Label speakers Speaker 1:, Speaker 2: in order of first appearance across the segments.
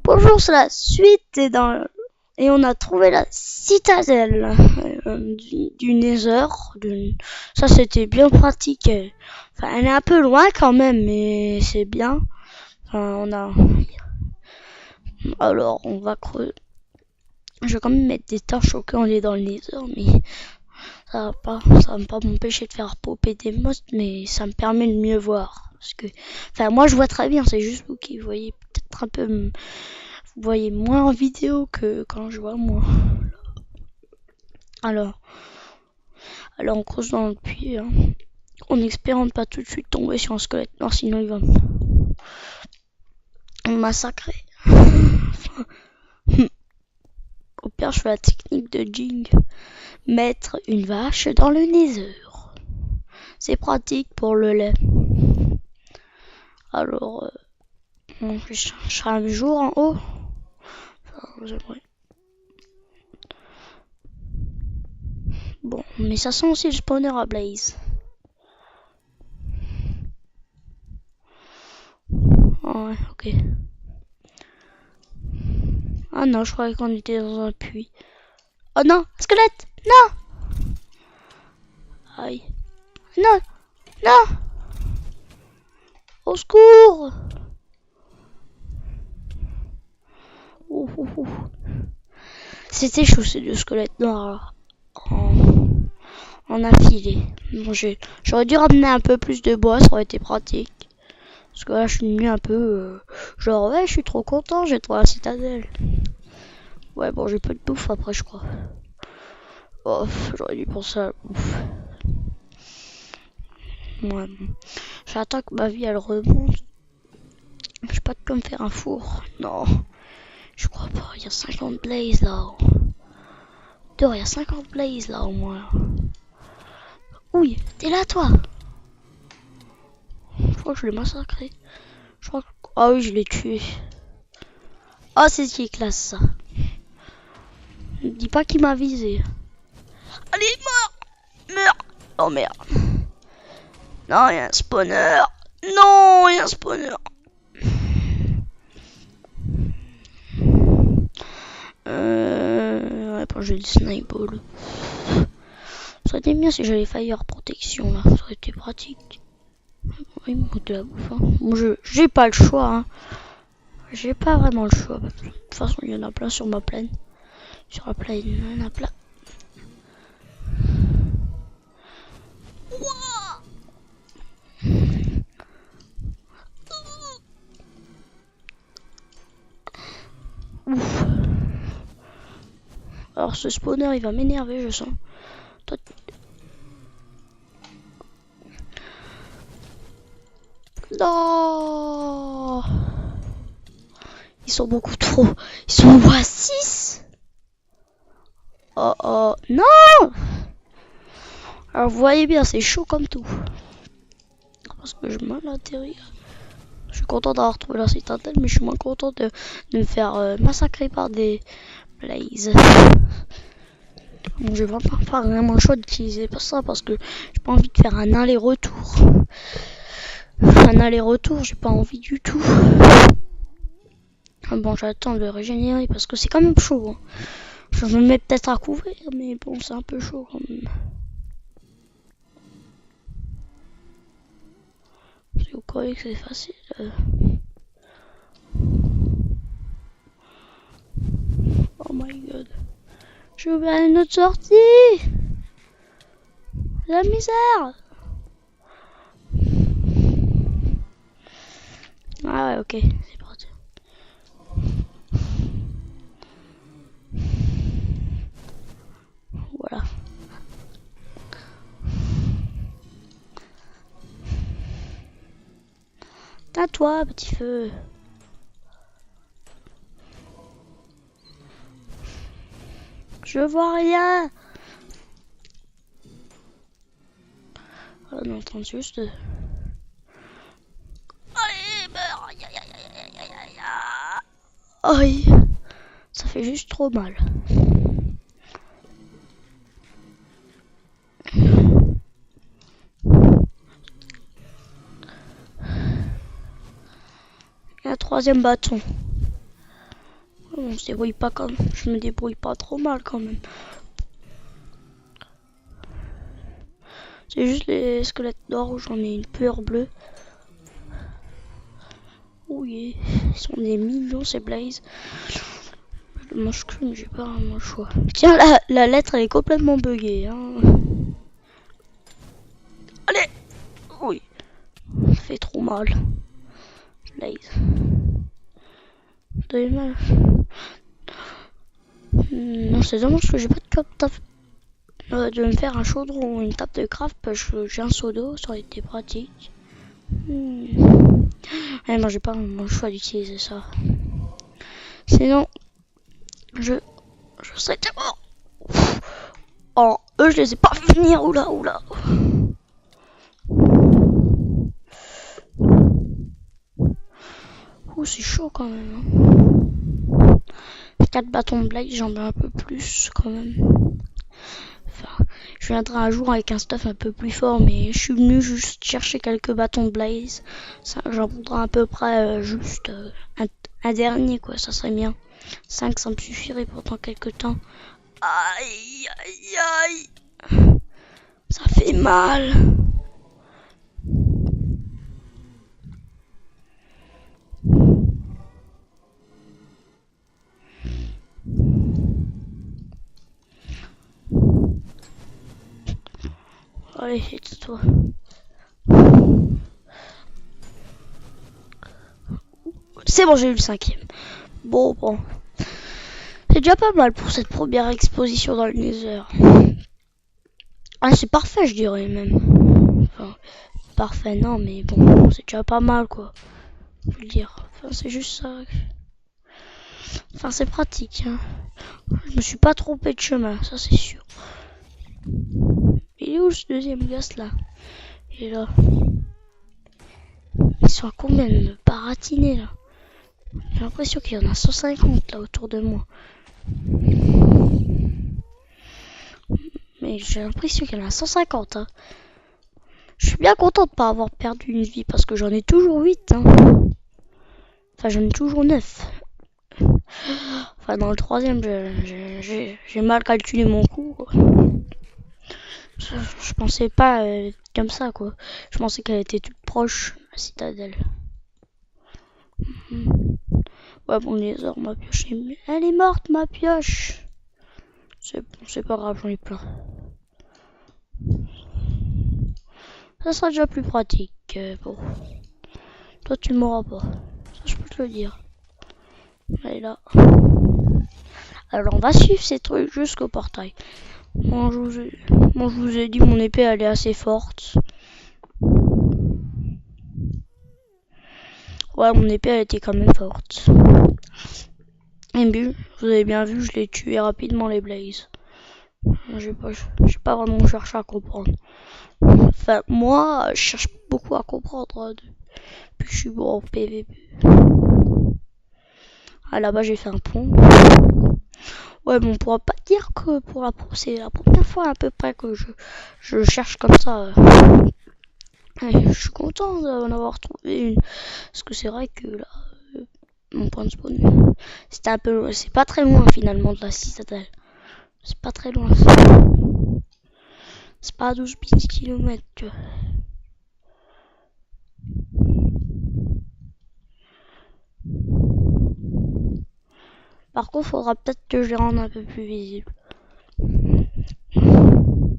Speaker 1: Bonjour, c'est la suite et on a trouvé la citadelle du Nether. Ça c'était bien pratique. Enfin, elle est un peu loin quand même, mais c'est bien. Enfin, Alors, on va creuser. Je vais quand même mettre des torches au cas où on est dans le Nether, mais ça va pas m'empêcher de faire popper des monstres, mais ça me permet de mieux voir. Parce que, enfin, moi je vois très bien, c'est juste vous qui voyez peut-être un peu, vous voyez moins en vidéo que quand je vois moi. Alors on creuse dans le puits, hein. On espère ne pas tout de suite tomber sur un squelette noir, sinon il va me massacrer. Au pire, je fais la technique de Jing. Mettre une vache dans le Nether. C'est pratique pour le lait. Alors, je chercherai un jour en haut. Enfin, j'aimerais. Bon, mais ça sent aussi le spawner à Blaze. Oh, ouais, ok. Ah non, je croyais qu'on était dans un puits. Oh non, squelette! Non! Aïe. Non! Non! Au secours! C'était chaud ces deux squelettes noirs en affilé. Bon, j'aurais dû ramener un peu plus de bois, ça aurait été pratique. Parce que là, je suis venu un peu... genre, ouais, je suis trop content, j'ai trouvé la citadelle. Ouais, bon, j'ai peu de bouffe après, je crois. Oh, j'aurais dû penser à la bouffe. Ouais, bon. J'attends que ma vie, elle remonte. Je sais pas de quoi me faire un four. Non, je crois pas. Il y a 50 blazes là. Il y a 50 blazes là au moins. Oui, t'es là toi. Je crois que je l'ai massacré. Ah oui, je l'ai tué. Ah, c'est ce qui est classe ça. Ne dis pas qu'il m'a visé. Allez, meurs. Oh merde. Non, il y a un spawner. Non, il y a un spawner. Bon, j'ai le snipe ball. Ça aurait été bien si j'avais fire protection là. Ça aurait été pratique. Il me coûte de la bouffe. Hein. Bon, j'ai pas le choix. Hein. J'ai pas vraiment le choix. De toute façon, il y en a plein sur ma plaine. Sur la plaine, il y en a plein. Ouf. Alors ce spawner il va m'énerver, je sens. Toi... Non. Ils sont beaucoup trop. Ils sont à 6. Oh non. Alors vous voyez bien, c'est chaud comme tout. Parce que je mal atterri. Je suis content d'avoir trouvé la citadelle, mais je suis moins content de me faire massacrer par des blazes. Bon, j'ai vraiment pas vraiment le choix d'utiliser ça parce que j'ai pas envie de faire un aller-retour. Un aller-retour, j'ai pas envie du tout. Bon, j'attends de régénérer parce que c'est quand même chaud. Hein. Je me mets peut-être à couvrir, mais bon, c'est un peu chaud quand même. Si vous croyez que c'est facile. Oh my god. J'ai ouvert une autre sortie. La misère. Ah ouais, ok, c'est parti. Voilà. À toi, petit feu. Je vois rien. On entend juste. Allez, meurs. Aïe. Ça fait juste trop mal. Et un troisième bâton. On se débrouille pas comme... Je me débrouille pas trop mal quand même. C'est juste les squelettes d'or où j'en ai une peur bleue. Oui, ils sont des millions ces Blaze. Je le mange que, mais j'ai pas vraiment le choix. Tiens, la lettre elle est complètement buggée. Hein. Allez. Oui. Ça fait trop mal. Blaze. T'as eu mal. Non, c'est dommage que j'ai pas de taf de me faire un chaudron ou une table de craft parce que j'ai un seau d'eau, ça aurait été pratique. Ouais, moi j'ai pas mon choix d'utiliser ça. Sinon, je serais mort. Oh, eux je les ai pas vu venir, oula. Oh, c'est chaud quand même. 4 bâtons de blaze, j'en ai un peu plus quand même. Enfin, je viendrai un jour avec un stuff un peu plus fort, mais je suis venu juste chercher quelques bâtons de blaze. Ça, j'en voudrais à peu près juste un dernier, quoi, ça serait bien. 5, ça me suffirait pendant quelques temps. Aïe. Ça fait mal. Allez, aide-toi. C'est bon, j'ai eu le 5e. Bon. C'est déjà pas mal pour cette première exposition dans le Nether. Ah, c'est parfait, je dirais même. Enfin, parfait, non, mais bon, c'est déjà pas mal, quoi. Je veux dire. Enfin, c'est juste ça. Enfin, c'est pratique. Hein. Je me suis pas trompé de chemin, ça c'est sûr. Il est où ce deuxième gosse là? Il est là. Ils sont à combien de me baratiner là? J'ai l'impression qu'il y en a 150 là autour de moi. Mais j'ai l'impression qu'il y en a 150. Hein. Je suis bien content de pas avoir perdu une vie parce que j'en ai toujours 8. Hein. Enfin, j'en ai toujours 9. Enfin, dans le troisième, j'ai mal calculé mon coup. Quoi. Je pensais pas comme ça, quoi. Je pensais qu'elle était toute proche, la citadelle. Ouais, bon, les heures, ma pioche, elle est morte, ma pioche. C'est pas grave, j'en ai plein. Ça sera déjà plus pratique. Bon. Toi, tu m'auras pas. Ça, je peux te le dire. Elle est là. Alors, on va suivre ces trucs jusqu'au portail. Moi, je vous ai dit, mon épée, elle est assez forte. Ouais, mon épée, elle était quand même forte. Et puis, vous avez bien vu, je l'ai tué rapidement, les Blaze. J'ai pas vraiment cherché à comprendre. Enfin, moi, je cherche beaucoup à comprendre depuis que je suis bon en PVP. Ah, là-bas, j'ai fait un pont. Ouais, bon, on pourra pas dire que c'est la première fois à peu près que je cherche comme ça. Je suis content d'en avoir trouvé une. Parce que c'est vrai que là, mon point de spawn, c'était un peu, c'est pas très loin finalement de la citadelle. C'est pas très loin. C'est pas à 12 km, tu vois. Par contre, faudra peut-être que je les rende un peu plus visibles. Un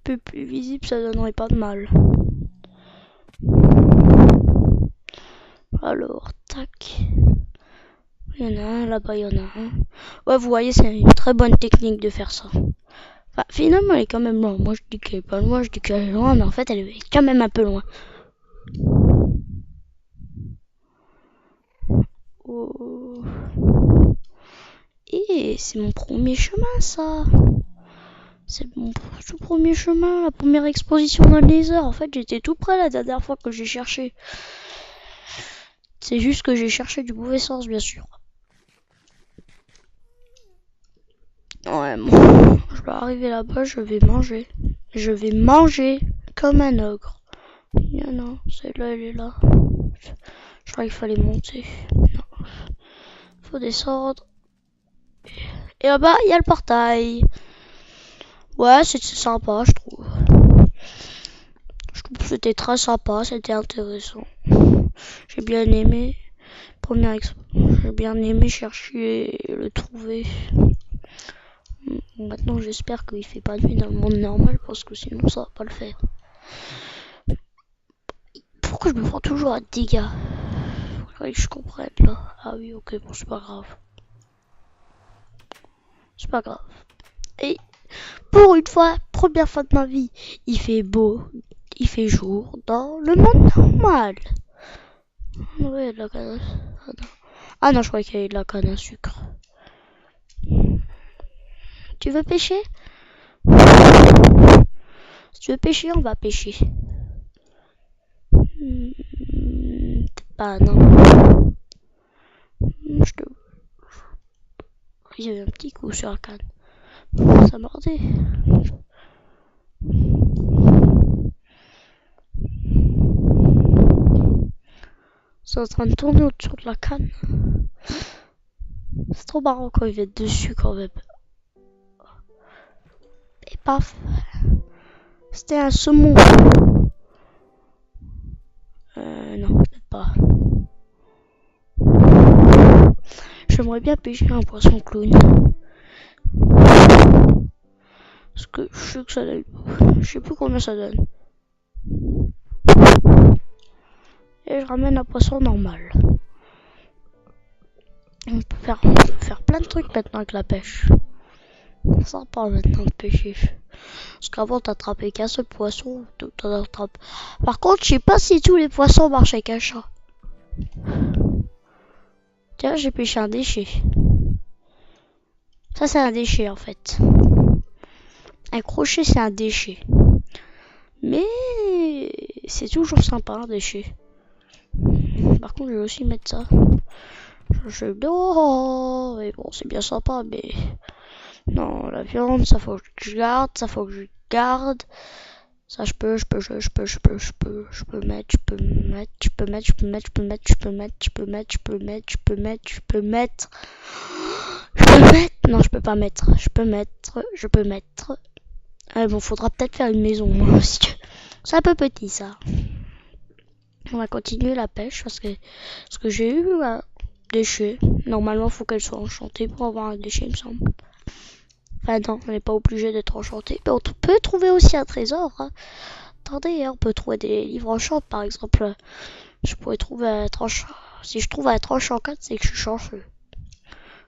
Speaker 1: peu plus visible, ça donnerait pas de mal. Alors, tac. Il y en a un, là-bas, il y en a un. Ouais, vous voyez, c'est une très bonne technique de faire ça. Enfin, finalement, elle est quand même loin. Moi, je dis qu'elle est pas loin, je dis qu'elle est loin, mais en fait, elle est quand même un peu loin. Oh. Et c'est mon premier chemin, ça. C'est mon tout premier chemin, la première exposition dans le Nether. En fait, j'étais tout près la dernière fois que j'ai cherché. C'est juste que j'ai cherché du mauvais sens, bien sûr. Ouais, bon. Je vais arriver là-bas, je vais manger. Je vais manger comme un ogre. Il y en a, celle-là, elle est là. Je crois qu'il fallait monter. Non. Faut descendre. Et là-bas, il y a le portail. Ouais, c'était sympa, je trouve. Je trouve que c'était très sympa, c'était intéressant. J'ai bien aimé. J'ai bien aimé chercher et le trouver. Maintenant, j'espère qu'il fait pas nuit dans le monde normal parce que sinon, ça va pas le faire. Pourquoi je me prends toujours à dégâts? Faudrait que je comprenne là. Ah oui, ok, bon, c'est pas grave. C'est pas grave. Et pour une fois, première fois de ma vie, il fait beau, il fait jour dans le monde normal. Ouais, de la canne à... Ah non, je croyais qu'il y avait de la canne à sucre. Tu veux pêcher? Si tu veux pêcher, on va pêcher. Pas non. Je te... Il y avait un petit coup sur la canne. Ça mordait. C'est en train de tourner autour de la canne. C'est trop marrant quand il va être dessus quand même. Et paf. C'était un saumon. Non, peut-être pas. J'aimerais bien pêcher un poisson clown. Parce que je sais que ça donne. Je sais plus combien ça donne. Et je ramène un poisson normal. On peut faire plein de trucs maintenant avec la pêche. C'est sympa maintenant de pêcher. Parce qu'avant t'attrapais qu'un seul poisson, t'en attrapes. Par contre, je sais pas si tous les poissons marchent avec un chat. Tiens, j'ai pêché un déchet. Ça, c'est un déchet en fait. Un crochet, c'est un déchet. Mais c'est toujours sympa un déchet. Par contre, je vais aussi mettre ça. Oh, mais bon, c'est bien sympa, mais non, la viande, ça faut que je garde, ça faut que je garde. Ça, je peux mettre, je peux mettre, non, je peux pas mettre, je peux mettre. Ah, bon, faudra peut-être faire une maison, parce que c'est un peu petit, ça. On va continuer la pêche, parce que j'ai eu un déchet. Normalement, faut qu'elle soit enchantée pour avoir un déchet, il me semble. Enfin non, on n'est pas obligé d'être enchanté. Mais on peut trouver aussi un trésor. Hein. Attendez, on peut trouver des livres enchantés, par exemple. Je pourrais trouver un tranchant. Si je trouve un tranchant 4, c'est que je suis chanceux.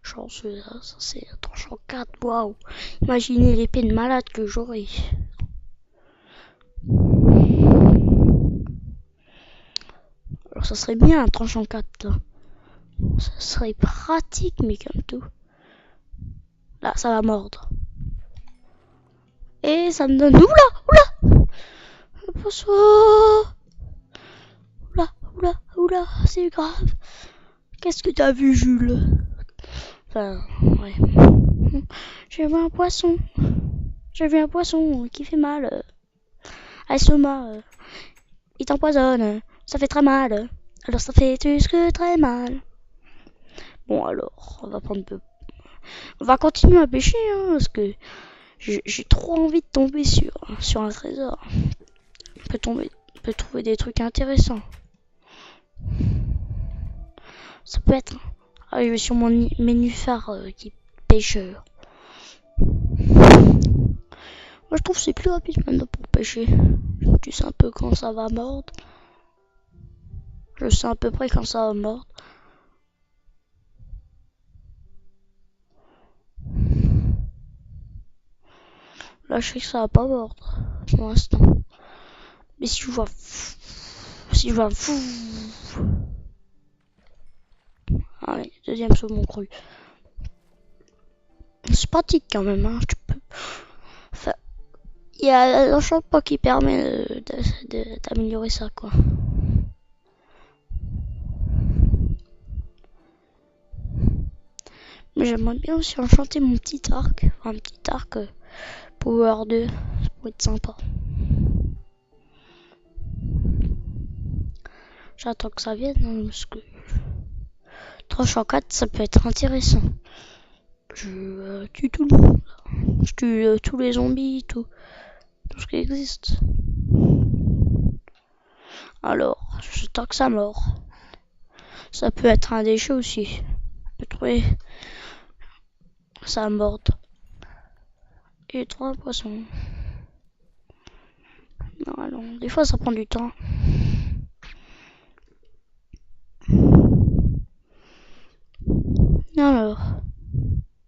Speaker 1: Chanceux, ça c'est un tranchant 4. Waouh. Imaginez l'épée de malade que j'aurais. Alors ça serait bien un tranchant 4 là. Ça serait pratique, mais comme tout. Là, ça va mordre. Et ça me donne... Oula! Le poisson! Oula, c'est grave. Qu'est-ce que t'as vu, Jules? Enfin, ouais. J'ai vu un poisson. J'ai vu un poisson qui fait mal. Asoma, il t'empoisonne. Ça fait très mal. Alors ça fait plus que très mal. Bon, alors, on va continuer à pêcher, hein, parce que j'ai trop envie de tomber sur un trésor. On peut trouver des trucs intéressants. Ça peut être... Ah, je vais sur mon menu phare qui est pêcheur. Moi, je trouve que c'est plus rapide maintenant pour pêcher. Tu sais un peu quand ça va mordre. Je sais à peu près quand ça va mordre. Là, je sais que ça va pas mordre pour l'instant. Mais si je vois... Allez, deuxième saumon cru. C'est pratique quand même, hein. Tu peux... Enfin, il y a l'enchantement qui permet d'améliorer ça, quoi. Mais j'aimerais bien aussi enchanter mon petit arc. Enfin, un petit arc Power 2. Ça pourrait être sympa. J'attends que ça vienne, hein, parce que 3 4, ça peut être intéressant. Je tue tout le monde. Je tue tous les zombies, tout ce qui existe. Alors, je que ça mort. Ça peut être un déchet aussi. On peut trouver ça morde. Et 3 poissons. Non, non, des fois ça prend du temps. Alors,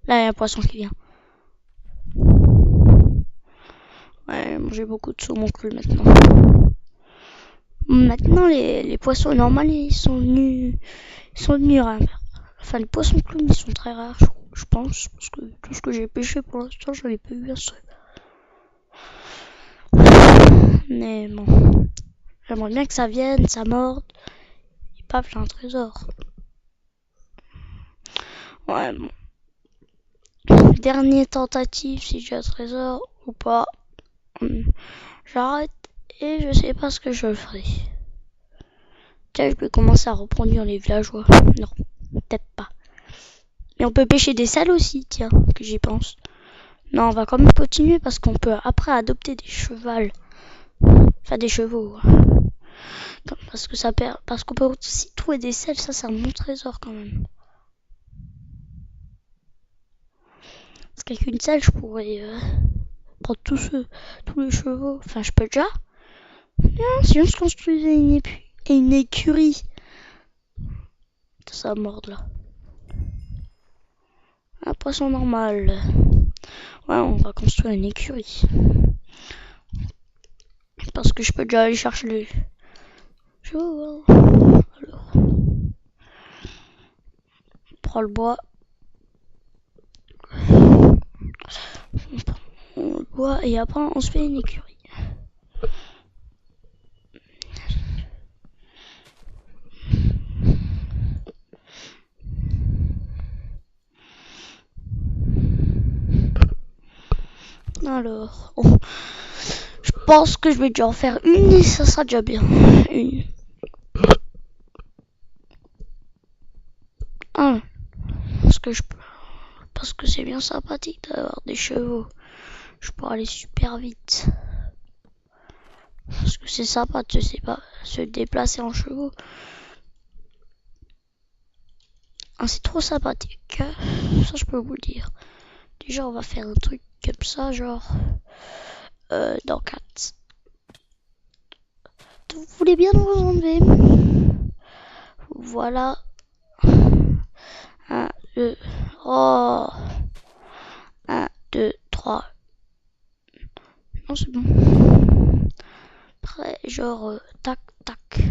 Speaker 1: là il y a un poisson qui vient. Ouais, j'ai beaucoup de saumon cru maintenant. Maintenant les poissons normaux ils sont venus rares. Enfin les poissons clowns ils sont très rares je pense parce que tout ce que j'ai pêché pour l'instant j'en ai pas eu un seul. Mais bon, j'aimerais bien que ça vienne, ça morde et paf j'ai un trésor. Ouais bon. Dernière tentative si j'ai un trésor ou pas. J'arrête et je sais pas ce que je ferai. Tiens, je peux commencer à reproduire les villageois. Non, peut-être pas. Mais on peut pêcher des salles aussi, tiens, que j'y pense. Non, on va quand même continuer parce qu'on peut après adopter des chevals. Enfin, des chevaux. Parce qu'on peut aussi trouver des selles, ça c'est un bon trésor quand même. Parce qu'avec une selle, je pourrais prendre tous les chevaux. Enfin, je peux déjà. Si on se construisait une écurie. Ça morde là. Un poisson normal. Ouais, on va construire une écurie. Parce que je peux déjà aller chercher les chevaux. Alors. On prend le bois. On le bois et après on se fait une écurie. Alors, je pense que je vais déjà en faire une et ça sera déjà bien. Une. Ah, parce que c'est bien sympathique d'avoir des chevaux. Je peux aller super vite. Parce que c'est sympa de se déplacer en chevaux. Ah, c'est trop sympathique. Ça, je peux vous le dire. Déjà, on va faire un truc comme ça, genre dans 4. Vous voulez bien nous enlever? Voilà. 1, 2. Oh. 1, 2, 3. Non, c'est bon. Après, genre, tac, tac.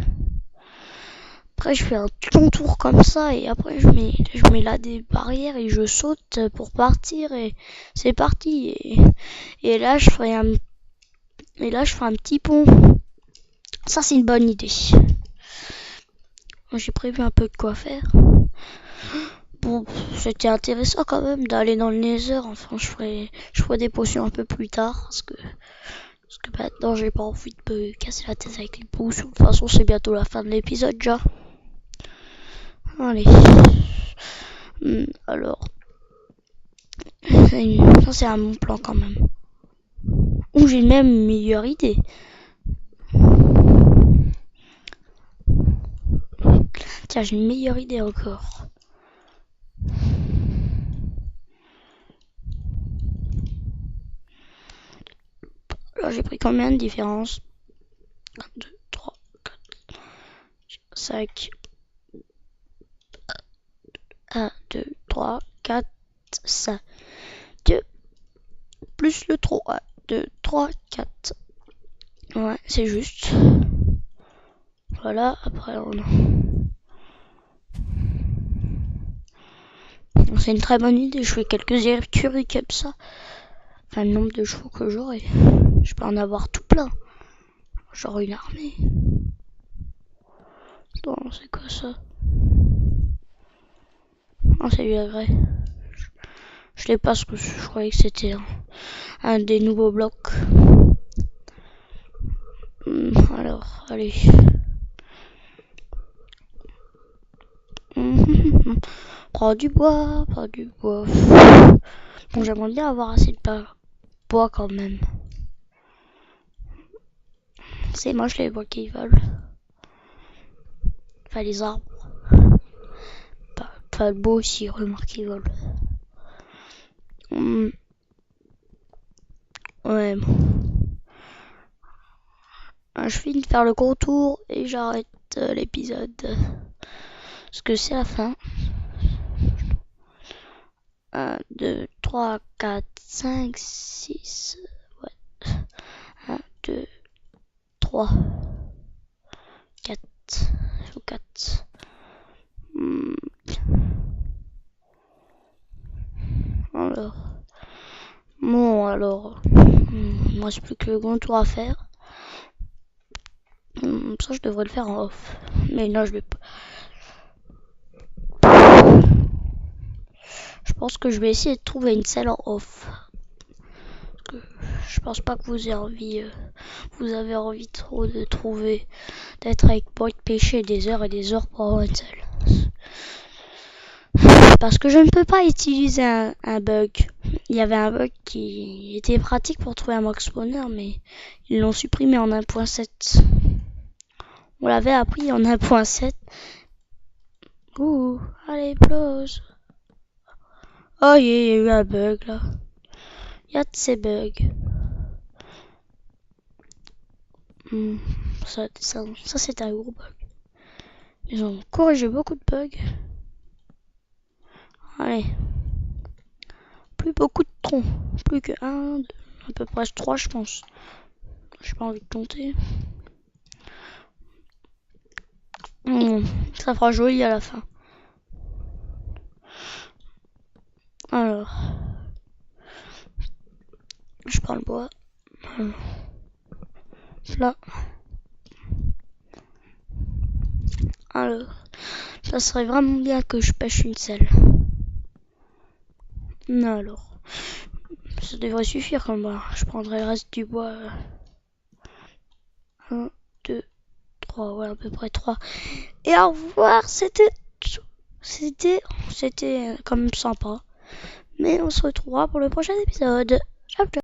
Speaker 1: Après, je fais un contour comme ça et après, je mets là des barrières et je saute pour partir et c'est parti. Et là, je ferai un petit pont. Ça, c'est une bonne idée. J'ai prévu un peu de quoi faire. Bon, c'était intéressant quand même d'aller dans le Nether. Enfin, je ferai des potions un peu plus tard parce que maintenant j'ai pas envie de me casser la tête avec les potions. De toute façon, c'est bientôt la fin de l'épisode déjà. Allez. Alors, ça c'est un bon plan quand même. Ou j'ai même une meilleure idée. Tiens, j'ai une meilleure idée encore. Alors j'ai pris combien de différences? 1, 2, 3, 4, 5. 1, 2, 3, 4, 5. 2. Plus le 3. 1, 2, 3, 4. Ouais, c'est juste. Voilà, après on a... C'est une très bonne idée, je fais quelques écuries comme ça. Enfin, le nombre de chevaux que j'aurai. Je peux en avoir tout plein. Genre une armée. Non, c'est quoi ça? Ah, c'est bien vrai. Je l'ai pas parce que je croyais que c'était un des nouveaux blocs. Alors, allez. Prends du bois, prends du bois. Bon, j'aimerais bien avoir assez de bois quand même. C'est moche les bois qui volent. Enfin, les arbres. Pas le beau aussi, remarque qu'ils volent. Ouais. Je finis de faire le contour et j'arrête l'épisode. Parce que c'est la fin. 1, 2, 3, 4, 5, 6. Ouais. 1, 2, 3, 4. 4. Alors. Bon, alors. Il me reste plus que le contour à faire. Ça, je devrais le faire en off. Mais là, je vais pas. Je pense que je vais essayer de trouver une selle en off. Je pense pas que vous avez envie trop de trouver, d'être avec moi de pêcher des heures et des heures pour avoir une selle. Parce que je ne peux pas utiliser un bug. Il y avait un bug qui était pratique pour trouver un mock spawner, mais ils l'ont supprimé en 1.7. On l'avait appris en 1.7. Ouh, allez, close. Oh, il y a eu un bug là. Il y a de ces bugs. Ça c'est un gros bug. Ils ont corrigé beaucoup de bugs. Allez. Plus beaucoup de troncs. Plus que 1, 2, à peu près 3 je pense. J'ai pas envie de compter. Ça fera joli à la fin. Alors. Je prends le bois. Là. Alors. Ça serait vraiment bien que je pêche une selle. Alors. Ça devrait suffire comme bois. Je prendrai le reste du bois. 1, 2, 3. Ouais, à peu près 3. Et au revoir. C'était quand même sympa. Mais on se retrouvera pour le prochain épisode. Ciao, ciao.